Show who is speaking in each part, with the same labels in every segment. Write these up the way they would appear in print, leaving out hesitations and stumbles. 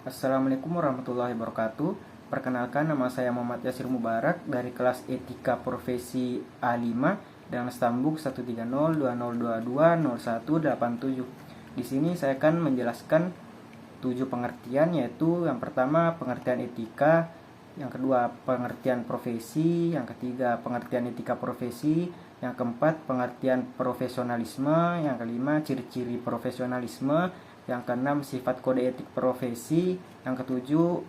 Speaker 1: Assalamualaikum warahmatullahi wabarakatuh. Perkenalkan, nama saya Muhammad Yasir Mubarak dari kelas Etika Profesi A5 dengan stambuk 13020220187. Di sini saya akan menjelaskan 7 pengertian, yaitu yang pertama pengertian etika, yang kedua pengertian profesi, yang ketiga pengertian etika profesi, yang keempat pengertian profesionalisme, yang kelima ciri-ciri profesionalisme, yang keenam sifat kode etik profesi, yang ketujuh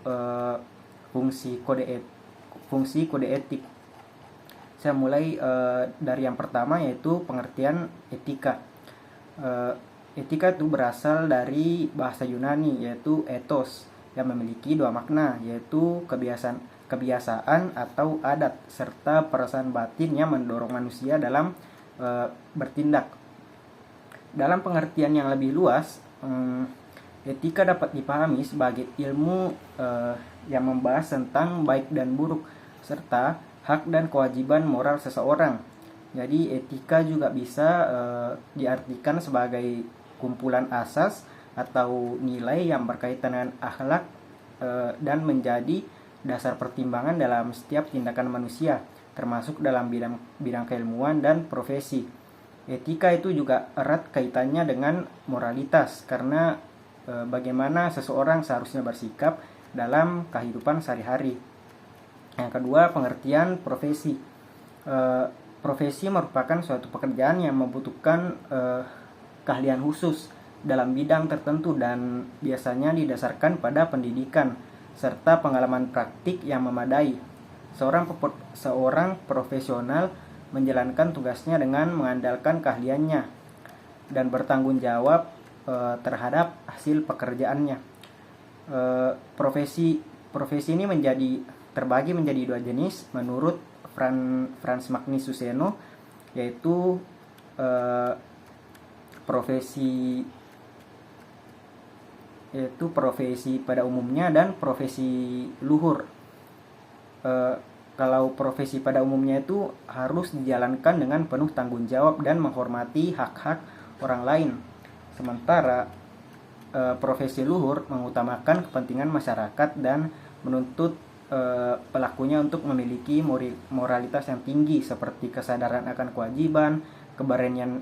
Speaker 1: fungsi kode etik. Saya mulai dari yang pertama, yaitu pengertian etika. Etika itu berasal dari bahasa Yunani, yaitu ethos, yang memiliki dua makna, yaitu kebiasaan atau adat, serta perasaan batin yang mendorong manusia dalam bertindak. Dalam pengertian yang lebih luas, etika dapat dipahami sebagai ilmu yang membahas tentang baik dan buruk, serta hak dan kewajiban moral seseorang. Jadi etika juga bisa diartikan sebagai kumpulan asas atau nilai yang berkaitan dengan akhlak dan menjadi dasar pertimbangan dalam setiap tindakan manusia, termasuk dalam bidang keilmuan dan profesi. Etika itu juga erat kaitannya dengan moralitas, karena bagaimana seseorang seharusnya bersikap dalam kehidupan sehari-hari. Yang kedua, pengertian profesi. Profesi merupakan suatu pekerjaan yang membutuhkan keahlian khusus dalam bidang tertentu dan biasanya didasarkan pada pendidikan serta pengalaman praktik yang memadai. Seorang profesional menjalankan tugasnya dengan mengandalkan keahliannya dan bertanggung jawab terhadap hasil pekerjaannya. Profesi ini terbagi menjadi dua jenis menurut Franz Magnus Suseno, yaitu profesi pada umumnya dan profesi luhur. Kalau profesi pada umumnya itu harus dijalankan dengan penuh tanggung jawab dan menghormati hak-hak orang lain. Sementara profesi luhur mengutamakan kepentingan masyarakat dan menuntut pelakunya untuk memiliki moralitas yang tinggi, seperti kesadaran akan kewajiban, keberanian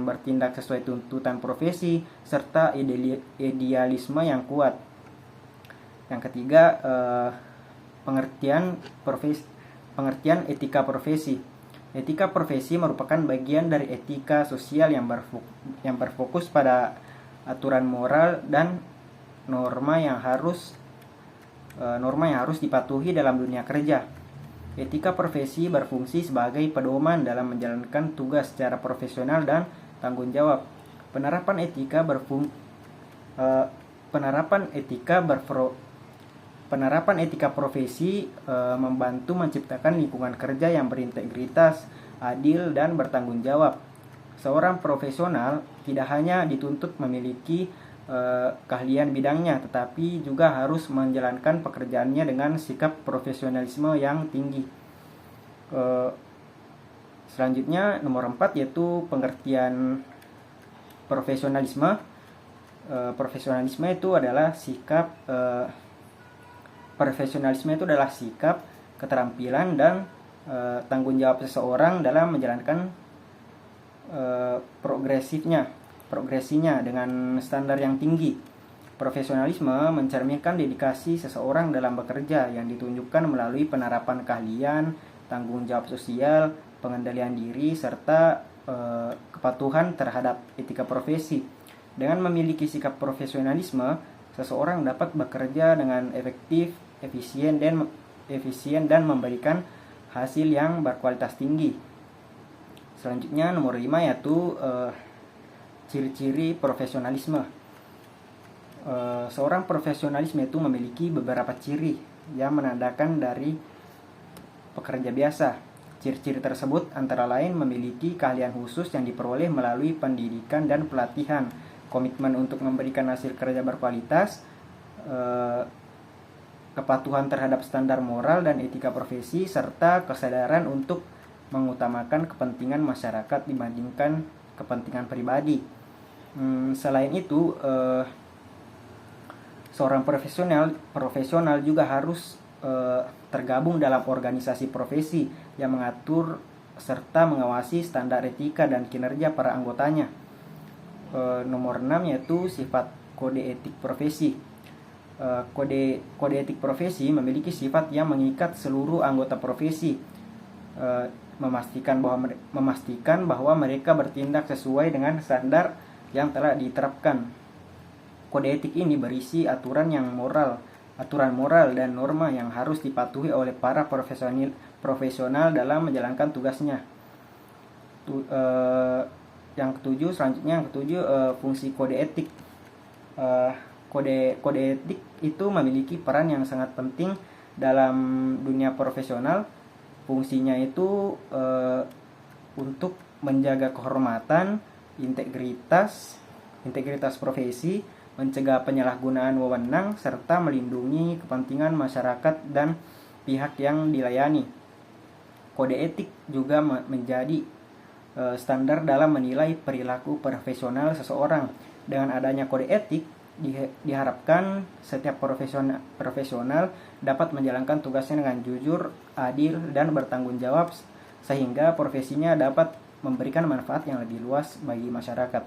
Speaker 1: bertindak sesuai tuntutan profesi, serta idealisme yang kuat. Yang ketiga, pengertian etika profesi. Etika profesi merupakan bagian dari etika sosial yang berfokus pada aturan moral dan norma yang harus dipatuhi dalam dunia kerja. Etika profesi berfungsi sebagai pedoman dalam menjalankan tugas secara profesional dan tanggung jawab. Penerapan etika profesi membantu menciptakan lingkungan kerja yang berintegritas, adil, dan bertanggung jawab. Seorang profesional tidak hanya dituntut memiliki keahlian bidangnya, tetapi juga harus menjalankan pekerjaannya dengan sikap profesionalisme yang tinggi. Selanjutnya, nomor 4, yaitu pengertian profesionalisme. Profesionalisme itu adalah sikap, keterampilan, dan tanggung jawab seseorang dalam menjalankan progresinya dengan standar yang tinggi. Profesionalisme mencerminkan dedikasi seseorang dalam bekerja yang ditunjukkan melalui penerapan keahlian, tanggung jawab sosial, pengendalian diri, serta kepatuhan terhadap etika profesi. Dengan memiliki sikap profesionalisme, seseorang dapat bekerja dengan efektif, efisien dan memberikan hasil yang berkualitas tinggi. Selanjutnya, nomor 5, yaitu ciri-ciri profesionalisme. Seorang profesionalisme itu memiliki beberapa ciri yang menandakan dari pekerja biasa. Ciri-ciri tersebut antara lain memiliki keahlian khusus yang diperoleh melalui pendidikan dan pelatihan, komitmen untuk memberikan hasil kerja berkualitas, kepatuhan terhadap standar moral dan etika profesi, serta kesadaran untuk mengutamakan kepentingan masyarakat dibandingkan kepentingan pribadi. Selain itu, Seorang profesional juga harus tergabung dalam organisasi profesi yang mengatur serta mengawasi standar etika dan kinerja para anggotanya. Nomor 6 yaitu sifat kode etik profesi. Kode etik profesi memiliki sifat yang mengikat seluruh anggota profesi, memastikan bahwa mereka bertindak sesuai dengan standar yang telah diterapkan. Kode etik ini berisi aturan moral dan norma yang harus dipatuhi oleh para profesional dalam menjalankan tugasnya. Yang ketujuh, fungsi kode etik. Kode etik itu memiliki peran yang sangat penting dalam dunia profesional. Fungsinya itu untuk menjaga kehormatan, integritas profesi, mencegah penyalahgunaan wewenang, serta melindungi kepentingan masyarakat dan pihak yang dilayani. Kode etik juga menjadi standar dalam menilai perilaku profesional seseorang. Dengan adanya kode etik, diharapkan setiap profesional dapat menjalankan tugasnya dengan jujur, adil, dan bertanggung jawab, sehingga profesinya dapat memberikan manfaat yang lebih luas bagi masyarakat.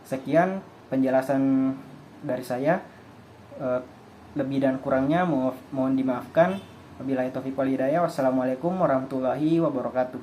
Speaker 1: Sekian penjelasan dari saya. Lebih dan kurangnya mohon dimaafkan. Wabillahi taufiq wal hidayah. Wassalamualaikum warahmatullahi wabarakatuh.